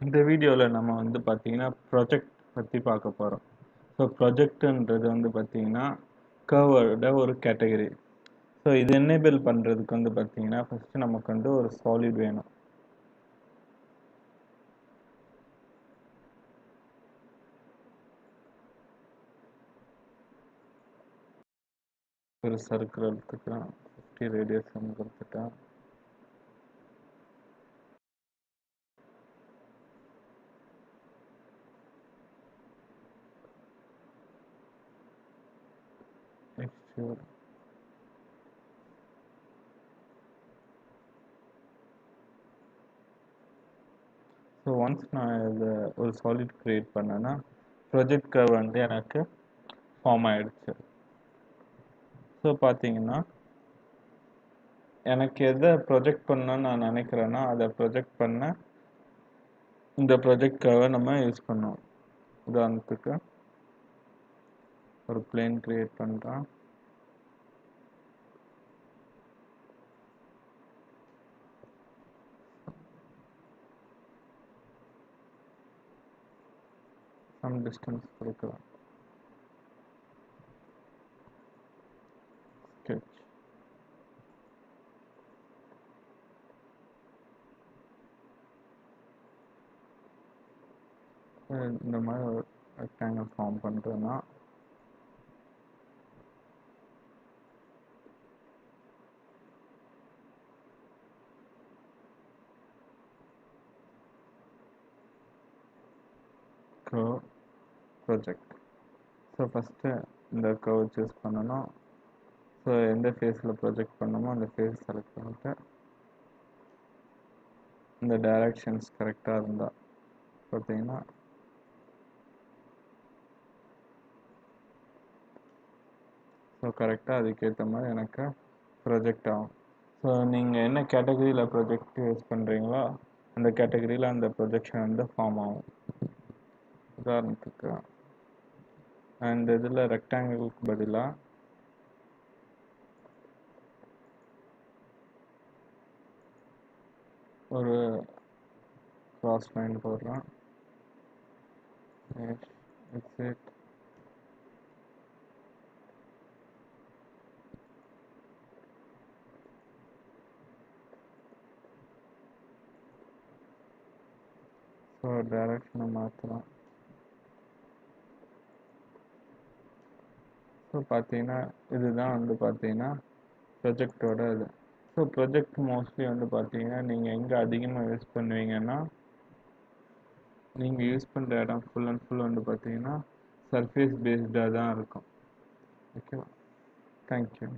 இந்த வீடியோவில் நம்ம வந்து பார்த்தீங்கன்னா ப்ரொஜெக்ட் பற்றி பார்க்க போகிறோம். ஸோ ப்ரொஜெக்ட்ன்றது வந்து பார்த்தீங்கன்னா கர்வோட ஒரு கேட்டகரி. ஸோ இது என்னேபிள் பண்ணுறதுக்கு வந்து பார்த்தீங்கன்னா ஃபஸ்ட்டு நமக்கு வந்து ஒரு சாலிட் வேணும். ஒரு சர்க்கிள் எடுத்துக்கலாம், 50 ரேடியஸ் கொடுத்துட்டா டெக்ஸ்சர். ஸோ ஒன்ஸ் நான் இதை ஒரு சாலிட் க்ரியேட் பண்ணேன்னா ப்ரொஜெக்ட் கர்வ் வந்து எனக்கு ஃபார்ம் ஆகிடுச்சு. ஸோ பார்த்தீங்கன்னா எனக்கு எதை ப்ரொஜெக்ட் பண்ணணும்னு நான் நினைக்கிறேன்னா அதை ப்ரொஜெக்ட் பண்ண இந்த ப்ரொஜெக்ட் கர்வை நம்ம யூஸ் பண்ணுவோம். உதாரணத்துக்கு ஒரு பிளேன் கிரியேட் பண்ணுறேன். சம் டிஸ்டன்ஸ் கொடுக்குறேன். ஸ்கெட்ச். இந்த மாதிரி ஒரு ரெக்டாங்கிள் ஃபார்ம் பண்ணுறேன்னா கர்வ் ப்ரொஜெக்ட். ஸோ ஃபஸ்ட்டு இந்த கர்வ் சூஸ் பண்ணணும். ஸோ எந்த ஃபேஸில் ப்ரொஜெக்ட் பண்ணணுமோ அந்த ஃபேஸ் செலக்ட் பண்ணிட்டு இந்த டைரக்ஷன்ஸ் கரெக்டாக இருந்தால் பார்த்தீங்கன்னா ஸோ கரெக்டாக அதுக்கேற்ற மாதிரி எனக்கு ப்ரொஜெக்ட் ஆகும். ஸோ நீங்கள் என்ன கேட்டகரியில் ப்ரொஜெக்ட் யூஸ் பண்ணுறீங்களோ அந்த கேட்டகரியில் அந்த ப்ரொஜெக்ஷன் வந்து ஃபார்ம் ஆகும். உதாரணத்துக்கு அந்த இதில் ரெக்டாங்கிளுக்கு பதிலாக ஒரு கிராஸ் லைன் போடுறேன். எக்ஸிட். ஸோ டைரக்ஷனை மாற்றலாம். ஸோ பார்த்தீங்கன்னா இதுதான் வந்து பார்த்தீங்கன்னா ப்ரொஜெக்டோட இது. ஸோ ப்ரொஜெக்ட் மோஸ்ட்லி வந்து பார்த்தீங்கன்னா நீங்கள் எங்கே அதிகமாக யூஸ் பண்ணுவீங்கன்னா நீங்கள் யூஸ் பண்ணுற இடம் ஃபுல் அண்ட் ஃபுல் வந்து பார்த்தீங்கன்னா சர்ஃபேஸ் பேஸ்டாக தான் இருக்கும். ஓகேவா? தேங்க்யூ.